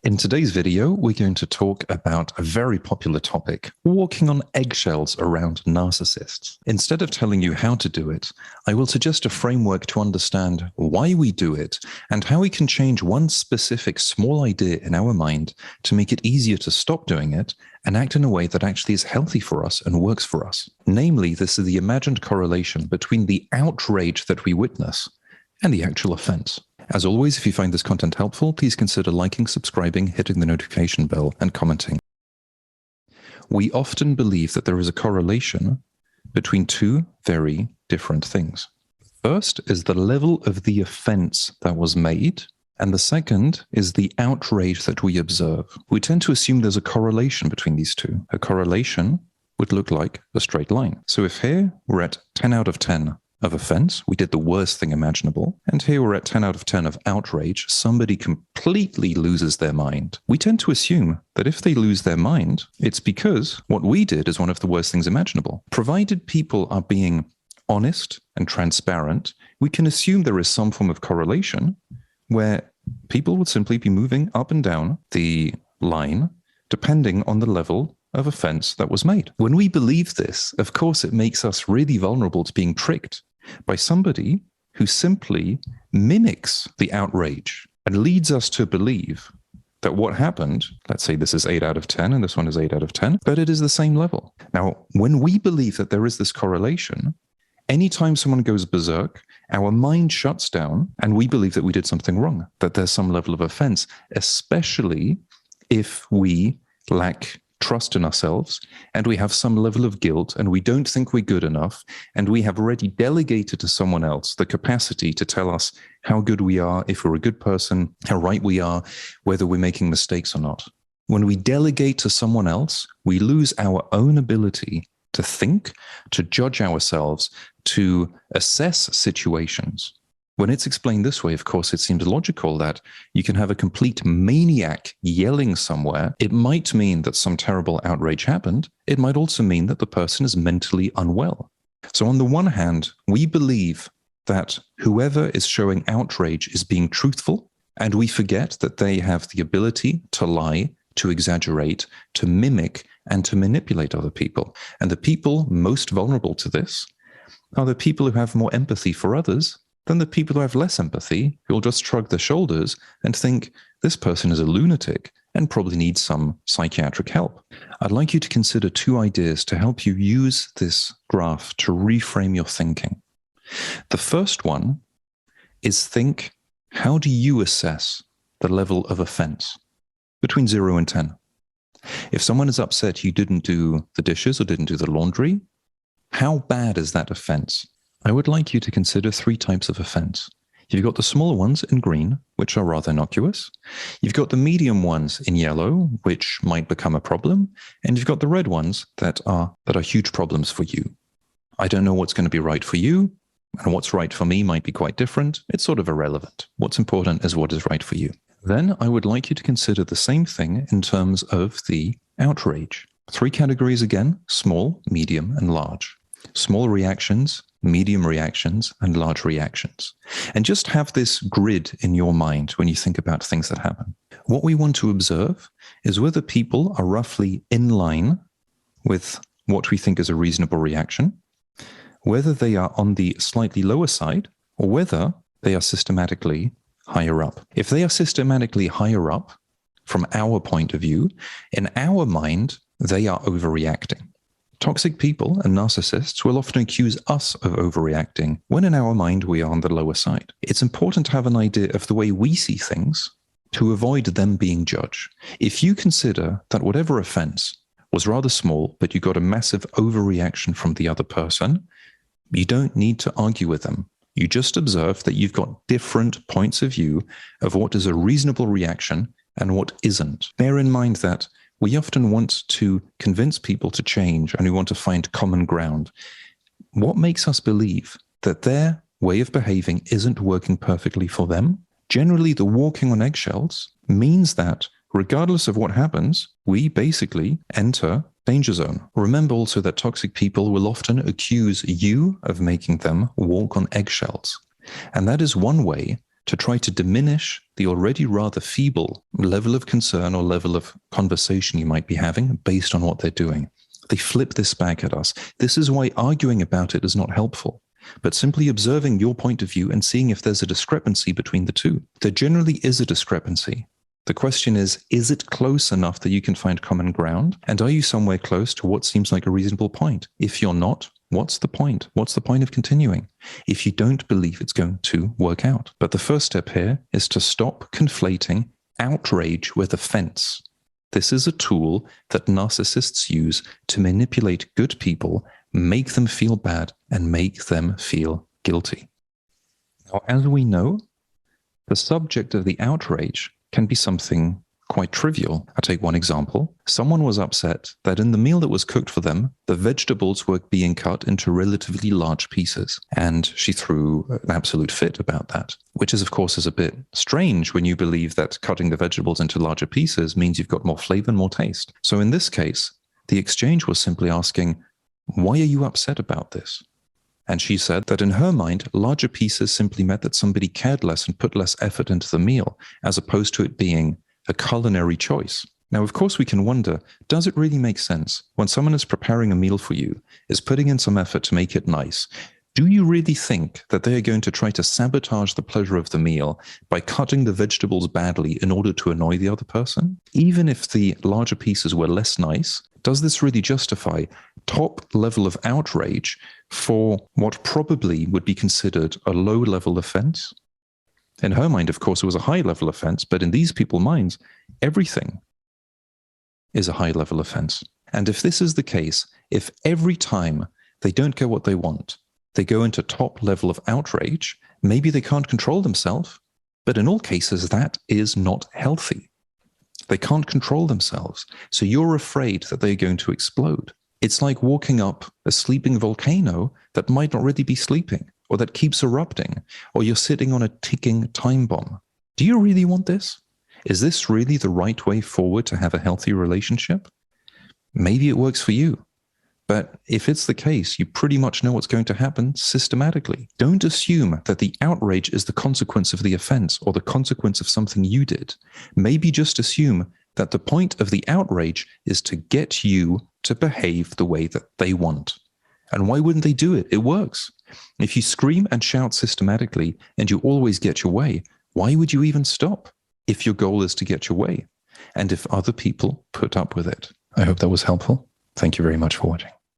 In today's video, we're going to talk about a very popular topic, walking on eggshells around narcissists. Instead of telling you how to do it, I will suggest a framework to understand why we do it and how we can change one specific small idea in our mind to make it easier to stop doing it and act in a way that actually is healthy for us and works for us. Namely, this is the imagined correlation between the outrage that we witness and the actual offense. As always, if you find this content helpful, please consider liking, subscribing, hitting the notification bell, and commenting. We often believe that there is a correlation between two very different things. First is the level of the offense that was made, and the second is the outrage that we observe. We tend to assume there's a correlation between these two. A correlation would look like a straight line. So if here we're at 10 out of 10 of offense, we did the worst thing imaginable, and here we're at 10 out of 10 of outrage, somebody completely loses their mind. We tend to assume that if they lose their mind, it's because what we did is one of the worst things imaginable. Provided people are being honest and transparent, we can assume there is some form of correlation where people would simply be moving up and down the line depending on the level of offense that was made. When we believe this, of course, it makes us really vulnerable to being tricked by somebody who simply mimics the outrage and leads us to believe that what happened, let's say this is 8 out of 10 and this one is 8 out of 10, but it is the same level. Now, when we believe that there is this correlation, anytime someone goes berserk, our mind shuts down and we believe that we did something wrong, that there's some level of offense, especially if we lack trust in ourselves and we have some level of guilt and we don't think we're good enough and we have already delegated to someone else the capacity to tell us how good we are, if we're a good person, how right we are, whether we're making mistakes or not. When we delegate to someone else, we lose our own ability to think, to judge ourselves, to assess situations. When it's explained this way, of course, it seems logical that you can have a complete maniac yelling somewhere. It might mean that some terrible outrage happened. It might also mean that the person is mentally unwell. So on the one hand, we believe that whoever is showing outrage is being truthful, and we forget that they have the ability to lie, to exaggerate, to mimic, and to manipulate other people. And the people most vulnerable to this are the people who have more empathy for others than the people who have less empathy, who will just shrug their shoulders and think this person is a lunatic and probably needs some psychiatric help. I'd like you to consider two ideas to help you use this graph to reframe your thinking. The first one is think, how do you assess the level of offense between 0 and 10? If someone is upset you didn't do the dishes or didn't do the laundry, how bad is that offense? I would like you to consider 3 types of offense. You've got the smaller ones in green, which are rather innocuous. You've got the medium ones in yellow, which might become a problem. And you've got the red ones that are huge problems for you. I don't know what's going to be right for you, and what's right for me might be quite different. It's sort of irrelevant. What's important is what is right for you. Then I would like you to consider the same thing in terms of the outrage. 3 categories again: small, medium, and large. Small reactions, medium reactions, and large reactions. And just have this grid in your mind when you think about things that happen. What we want to observe is whether people are roughly in line with what we think is a reasonable reaction, whether they are on the slightly lower side, or whether they are systematically higher up. If they are systematically higher up, from our point of view, in our mind, they are overreacting. Toxic people and narcissists will often accuse us of overreacting when in our mind we are on the lower side. It's important to have an idea of the way we see things to avoid them being judged. If you consider that whatever offense was rather small, but you got a massive overreaction from the other person, you don't need to argue with them. You just observe that you've got different points of view of what is a reasonable reaction and what isn't. Bear in mind that we often want to convince people to change and we want to find common ground. What makes us believe that their way of behaving isn't working perfectly for them? Generally, the walking on eggshells means that regardless of what happens, we basically enter danger zone. Remember also that toxic people will often accuse you of making them walk on eggshells. And that is one way to try to diminish the already rather feeble level of concern or level of conversation you might be having based on what they're doing. They flip this back at us. This is why arguing about it is not helpful, but simply observing your point of view and seeing if there's a discrepancy between the two. There generally is a discrepancy. The question is it close enough that you can find common ground? And are you somewhere close to what seems like a reasonable point? If you're not, what's the point? What's the point of continuing if you don't believe it's going to work out? But the first step here is to stop conflating outrage with offense. This is a tool that narcissists use to manipulate good people, make them feel bad, and make them feel guilty. Now, as we know, the subject of the outrage can be something quite trivial. I'll take one example. Someone was upset that in the meal that was cooked for them, the vegetables were being cut into relatively large pieces. And she threw an absolute fit about that, which is, of course, a bit strange when you believe that cutting the vegetables into larger pieces means you've got more flavor and more taste. So in this case, the exchange was simply asking, why are you upset about this? And she said that in her mind, larger pieces simply meant that somebody cared less and put less effort into the meal, as opposed to it being a culinary choice. Now, of course, we can wonder, does it really make sense when someone is preparing a meal for you, is putting in some effort to make it nice? Do you really think that they are going to try to sabotage the pleasure of the meal by cutting the vegetables badly in order to annoy the other person? Even if the larger pieces were less nice, does this really justify top level of outrage for what probably would be considered a low level offense? In her mind, of course, it was a high level offense, but in these people's minds, everything is a high level offense. And if this is the case, if every time they don't get what they want, they go into top level of outrage, maybe they can't control themselves, but in all cases, that is not healthy. They can't control themselves. So you're afraid that they're going to explode. It's like walking up a sleeping volcano that might not really be sleeping, or that keeps erupting, or you're sitting on a ticking time bomb. Do you really want this? Is this really the right way forward to have a healthy relationship? Maybe it works for you. But if it's the case, you pretty much know what's going to happen systematically. Don't assume that the outrage is the consequence of the offense or the consequence of something you did. Maybe just assume that the point of the outrage is to get you to behave the way that they want. And why wouldn't they do it? It works. If you scream and shout systematically and you always get your way, why would you even stop if your goal is to get your way? And if other people put up with it? I hope that was helpful. Thank you very much for watching.